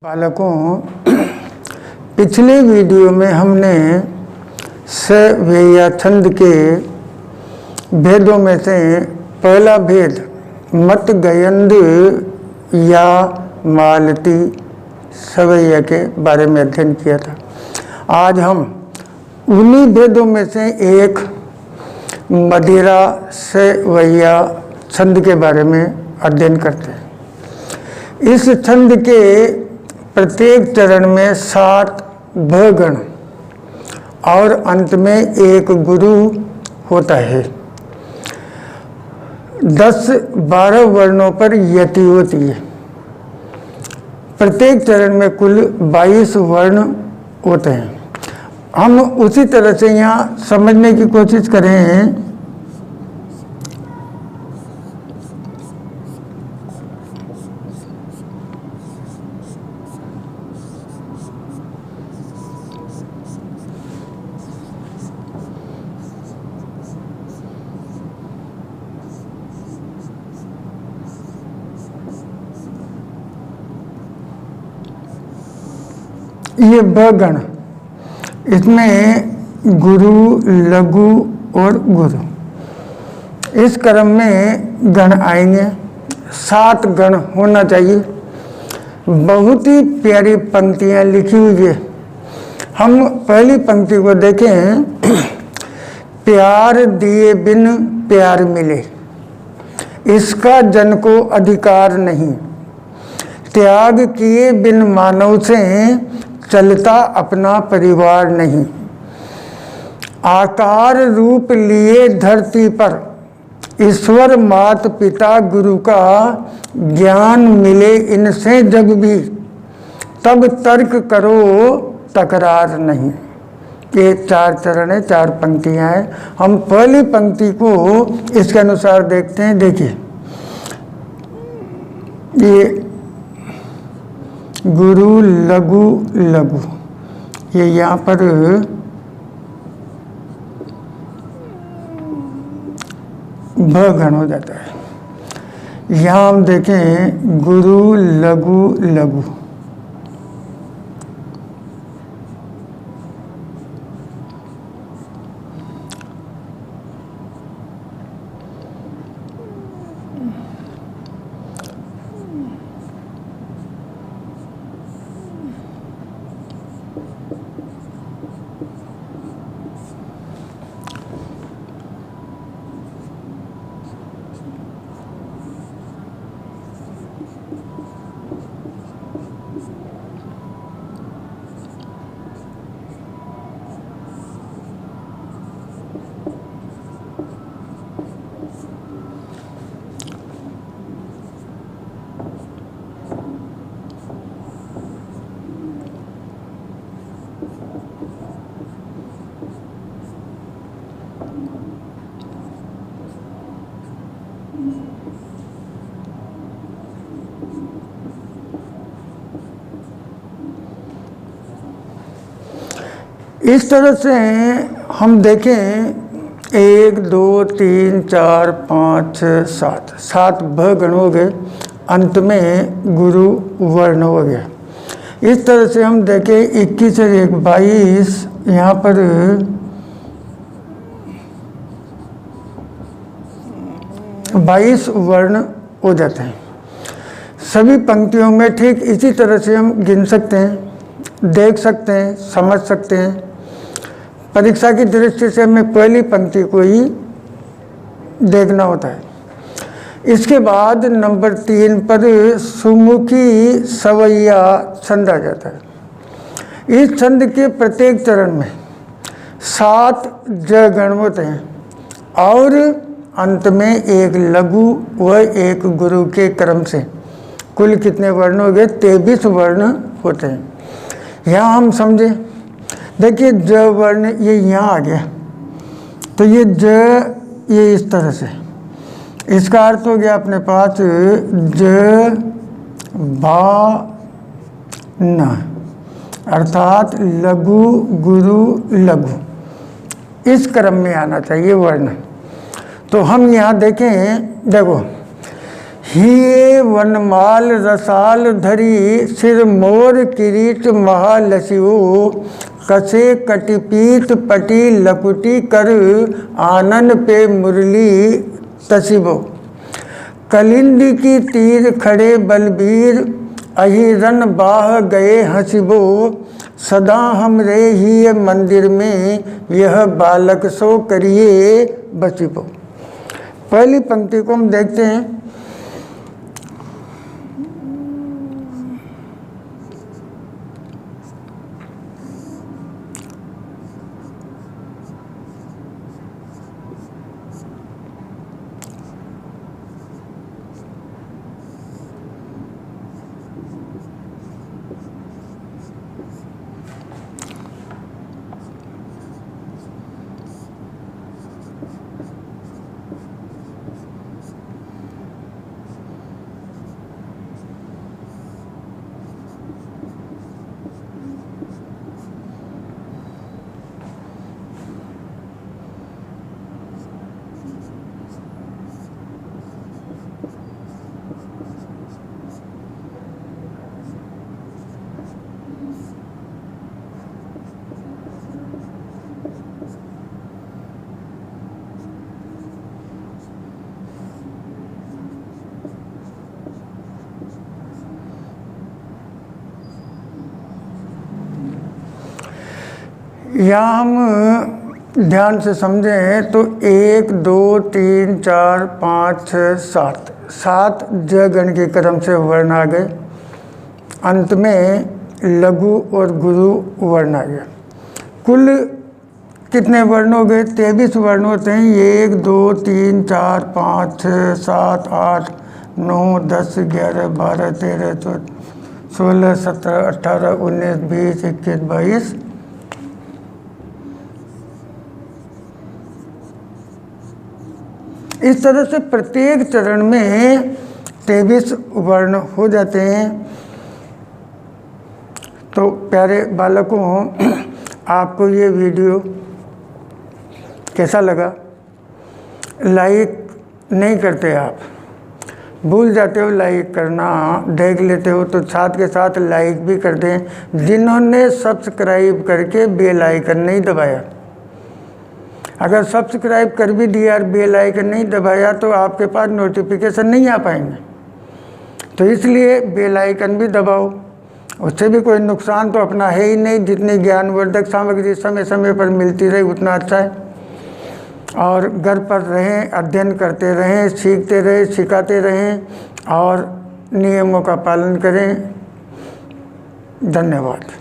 बालकों, पिछले वीडियो में हमने स वेया छंद के भेदों में से पहला भेद मत गयंद या मालती सवैया के बारे में अध्ययन किया था। आज हम उन्हीं भेदों में से एक मदिरा सवैया छंद के बारे में अध्ययन करते हैं। इस छंद के प्रत्येक चरण में 7 भगण और अंत में एक गुरु होता है। 10-12 वर्णों पर यति होती है। प्रत्येक चरण में कुल 22 वर्ण होते हैं। हम उसी तरह से यहाँ समझने की कोशिश करें। ये बगण, इसमें गुरु, लघु और गुरु इस क्रम में गण आएंगे। 7 गण होना चाहिए। बहुत ही प्यारी पंक्तियां लिखी हुई है। हम पहली पंक्ति को देखें। प्यार दिए बिन प्यार मिले, इसका जन को अधिकार नहीं। त्याग किए बिन मानव से चलता अपना परिवार नहीं। आकार रूप लिए धरती पर ईश्वर मात पिता गुरु का ज्ञान मिले इनसे जब भी, तब तर्क करो तकरार नहीं। ये 4 चरण है, 4 पंक्तियां हैं। हम पहली पंक्ति को इसके अनुसार देखते हैं। देखिए, ये गुरु, लघु, लघु, ये यहाँ पर भगण हो जाता है। यहाँ हम देखें गुरु, लघु, लघु, इस तरह से हम देखें 1, 2, 3, 4, 5, 6, 7 भगण हो गए। अंत में गुरु वर्ण हो गया। इस तरह से हम देखें 21 और 1, 22। यहाँ पर बाईस वर्ण हो जाते हैं सभी पंक्तियों में। ठीक इसी तरह से हम गिन सकते हैं, देख सकते हैं, समझ सकते हैं। परीक्षा की दृष्टि से हमें पहली पंक्ति को ही देखना होता है। इसके बाद नंबर 3 पर सुमुखी सवैया छंद आ जाता है। इस छंद के प्रत्येक चरण में 7 जगण होते हैं और अंत में एक लघु व एक गुरु के क्रम से कुल कितने वर्ण हो गए? 23 वर्ण होते हैं। यहाँ हम समझे, देखिए ज वर्ण ये यहाँ आ गया, तो ये ज, ये इस तरह से, इसका अर्थ हो गया अपने पास ज बा न, अर्थात लघु गुरु लघु, इस क्रम में आना चाहिए वर्ण। तो हम यहाँ देखें, देखो हिये वनमाल रसाल धरी, सिर मोर किरीट महालसियो, कसे कटिपीत पटी लकुटी कर, आनन पे मुरली तसिबो। कलिंद की तीर खड़े बलबीर, अहिरन बाह गए हसिबो, सदा हमरे ही मंदिर में, यह बालक सो करिए बसिबो। पहली पंक्ति को हम देखते हैं। यहाँ हम ध्यान से समझें तो 1 2 3 4 5 6 7 7 ज गण के क्रम से वर्ण आ गए। अंत में लघु और गुरु वर्ण आ गया। कुल कितने वर्ण हो गए? 23 वर्ण होते हैं। 1 2 3 4 5 6 7 8 9 10 11 12 13 14 16 17 18 19 20 21 22। इस तरह से प्रत्येक चरण में 23 वर्ण हो जाते हैं। तो प्यारे बालकों, आपको ये वीडियो कैसा लगा? लाइक नहीं करते आप, भूल जाते हो लाइक करना, देख लेते हो तो साथ के साथ लाइक भी कर दें। जिन्होंने सब्सक्राइब करके बेल आइकन नहीं दबाया, अगर सब्सक्राइब कर भी दिया और बेल आइकन नहीं दबाया तो आपके पास नोटिफिकेशन नहीं आ पाएंगे। तो इसलिए बेल आइकन भी दबाओ, उससे भी कोई नुकसान तो अपना है ही नहीं। जितनी ज्ञानवर्धक सामग्री समय समय पर मिलती रहे उतना अच्छा है। और घर पर रहें, अध्ययन करते रहें, सीखते रहें, सिखाते रहें और नियमों का पालन करें। धन्यवाद।